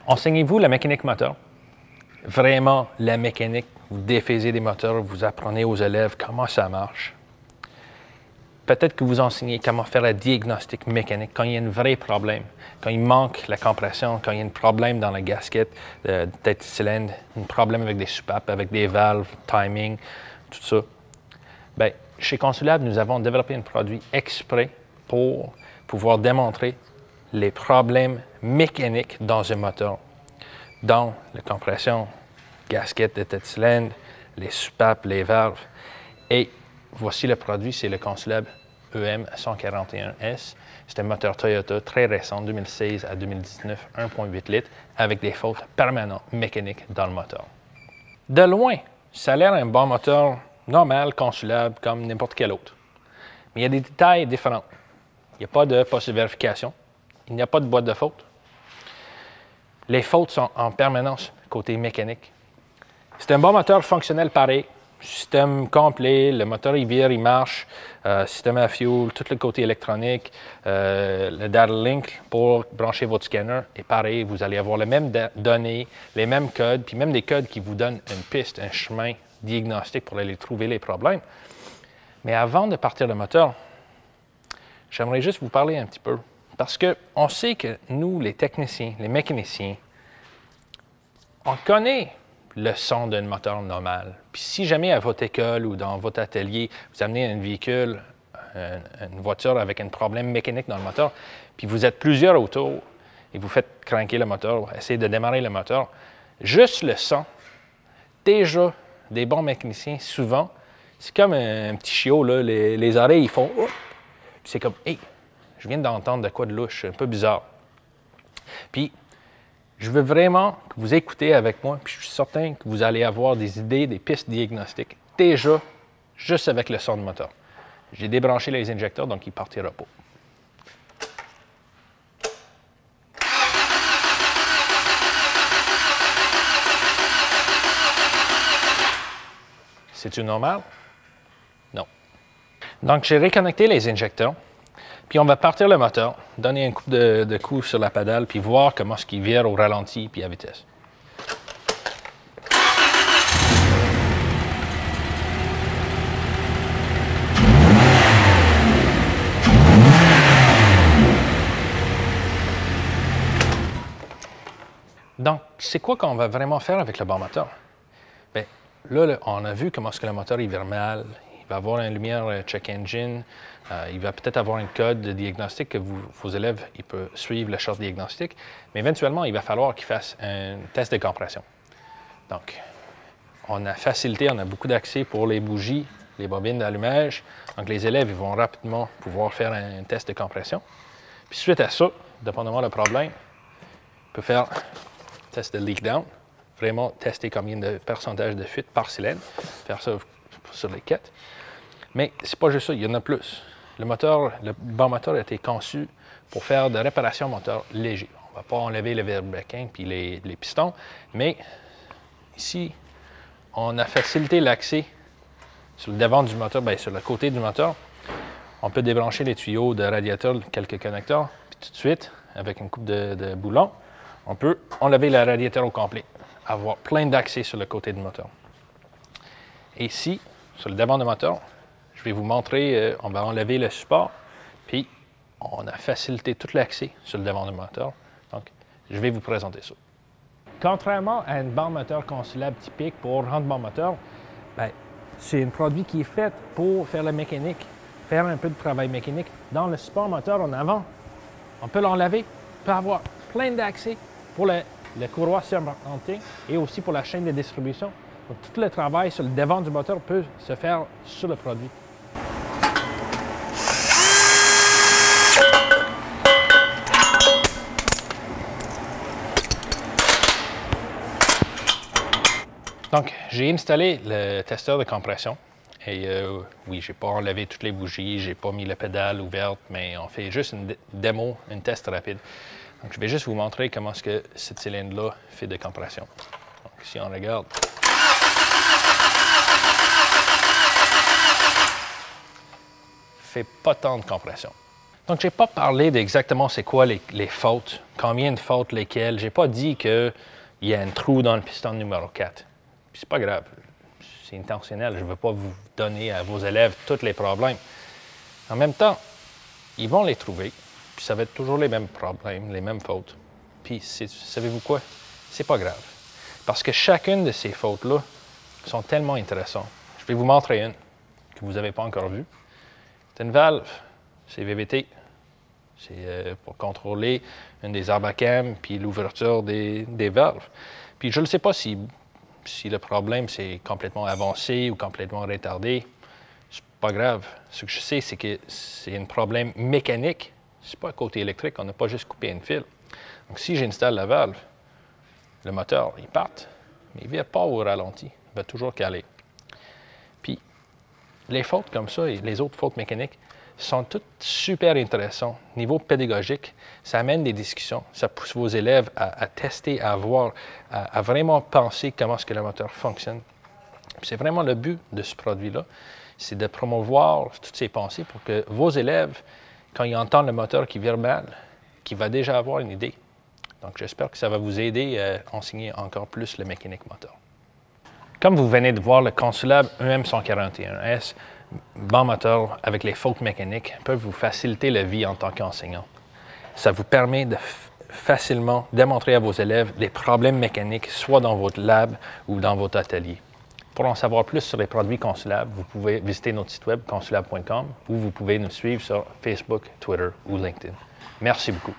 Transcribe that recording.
Enseignez-vous la mécanique moteur. Vraiment, la mécanique, vous défaisez des moteurs, vous apprenez aux élèves comment ça marche. Peut-être que vous enseignez comment faire le diagnostic mécanique quand il y a un vrai problème, quand il manque la compression, quand il y a un problème dans la gasket de tête de cylindre, un problème avec des soupapes, avec des valves, timing, tout ça. Bien, chez Consulab, nous avons développé un produit exprès pour pouvoir démontrer les problèmes mécaniques dans un moteur, dans la compression, gasket de tête de cylindre, les soupapes, les valves. Et voici le produit, c'est le Consulab EM141S. C'est un moteur Toyota très récent, 2016 à 2019, 1,8 litres, avec des fautes permanentes mécaniques dans le moteur. De loin, ça a l'air un bon moteur normal, Consulab, comme n'importe quel autre. Mais il y a des détails différents. Il n'y a pas de poste de vérification. Il n'y a pas de boîte de faute. Les fautes sont en permanence côté mécanique. C'est un bon moteur fonctionnel pareil. Système complet, le moteur il vire, il marche, système à fuel, tout le côté électronique, le data link pour brancher votre scanner est pareil. Vous allez avoir les mêmes données, les mêmes codes, puis même des codes qui vous donnent une piste, un chemin diagnostic pour aller trouver les problèmes. Mais avant de partir le moteur, j'aimerais juste vous parler un petit peu. Parce qu'on sait que nous, les techniciens, les mécaniciens, on connaît le son d'un moteur normal. Puis si jamais à votre école ou dans votre atelier, vous amenez un véhicule, une voiture avec un problème mécanique dans le moteur, puis vous êtes plusieurs autour et vous faites cranker le moteur, essayez de démarrer le moteur, juste le son, déjà, des bons mécaniciens, souvent, c'est comme un petit chiot, là, les oreilles, ils font oh! C'est comme, hey, je viens d'entendre de quoi de louche, un peu bizarre. Puis, je veux vraiment que vous écoutez avec moi, puis je suis certain que vous allez avoir des idées, des pistes diagnostiques, déjà, juste avec le son de moteur. J'ai débranché les injecteurs, donc il ne partira pas. C'est-tu normal? Non. Donc, j'ai reconnecté les injecteurs. Puis on va partir le moteur, donner un coup de coups sur la pédale, puis voir comment est-ce qu'il vire au ralenti puis à vitesse. Donc, c'est quoi qu'on va vraiment faire avec le bon moteur? Bien, là, on a vu comment est-ce que le moteur il vire mal. Il va avoir une lumière check engine, il va peut-être avoir un code de diagnostic que vos élèves ils peuvent suivre le short diagnostic, mais éventuellement, il va falloir qu'ils fassent un test de compression. Donc, on a facilité, on a beaucoup d'accès pour les bougies, les bobines d'allumage. Donc, les élèves ils vont rapidement pouvoir faire un test de compression. Puis suite à ça, dépendamment du problème, on peut faire un test de leak down, vraiment tester combien de pourcentage de fuite par cylindre, faire ça sur les quêtes. Mais c'est pas juste ça, il y en a plus. Le bon moteur a été conçu pour faire de réparations moteur légers. On ne va pas enlever le vilebrequin puis les pistons, mais ici, on a facilité l'accès sur le devant du moteur, bien, sur le côté du moteur. On peut débrancher les tuyaux de radiateur, quelques connecteurs, puis tout de suite, avec une coupe de boulons, on peut enlever le radiateur au complet, avoir plein d'accès sur le côté du moteur. Et ici, sur le devant du moteur, je vais vous montrer, on va enlever le support, puis on a facilité tout l'accès sur le devant du moteur. Donc, je vais vous présenter ça. Contrairement à une barre moteur Consulab typique pour rendement moteur, bien, c'est un produit qui est fait pour faire la mécanique, faire un peu de travail mécanique. Dans le support moteur en avant, on peut l'enlever, on peut avoir plein d'accès pour le courroie serpentine et aussi pour la chaîne de distribution. Donc, tout le travail sur le devant du moteur peut se faire sur le produit. Donc, j'ai installé le testeur de compression. Et oui, je n'ai pas enlevé toutes les bougies, je n'ai pas mis la pédale ouverte, mais on fait juste une démo, une test rapide. Donc, je vais juste vous montrer comment est-ce que cette cylindre-là fait de compression. Donc, si on regarde, fait pas tant de compression. Donc, je n'ai pas parlé d'exactement c'est quoi les fautes, combien de fautes, lesquelles. Je n'ai pas dit qu'il y a un trou dans le piston numéro 4. Puis c'est pas grave, c'est intentionnel. Je ne veux pas vous donner à vos élèves tous les problèmes. En même temps, ils vont les trouver, puis ça va être toujours les mêmes problèmes, les mêmes fautes. Puis, savez-vous quoi? C'est pas grave. Parce que chacune de ces fautes-là sont tellement intéressantes. Je vais vous montrer une que vous n'avez pas encore vue. C'est une valve, c'est VVT. C'est pour contrôler une des arbacams puis l'ouverture des valves. Puis je ne sais pas si le problème c'est complètement avancé ou complètement retardé. C'est pas grave. Ce que je sais, c'est que c'est un problème mécanique. C'est pas un côté électrique. On n'a pas juste coupé une fil. Donc si j'installe la valve, le moteur, il part, mais il ne vire pas au ralenti. Il va toujours caler. Puis les fautes comme ça et les autres fautes mécaniques sont toutes super intéressantes. Niveau pédagogique, ça amène des discussions. Ça pousse vos élèves à tester, à voir, à vraiment penser comment est-ce que le moteur fonctionne. C'est vraiment le but de ce produit-là, c'est de promouvoir toutes ces pensées pour que vos élèves, quand ils entendent le moteur qui vire mal, qu'ils vont déjà avoir une idée. Donc, j'espère que ça va vous aider à enseigner encore plus le mécanique moteur. Comme vous venez de voir, le Consulab EM141S, banc moteur avec les fautes mécaniques, peuvent vous faciliter la vie en tant qu'enseignant. Ça vous permet de facilement démontrer à vos élèves les problèmes mécaniques, soit dans votre lab ou dans votre atelier. Pour en savoir plus sur les produits Consulab, vous pouvez visiter notre site web consulab.com ou vous pouvez nous suivre sur Facebook, Twitter ou LinkedIn. Merci beaucoup.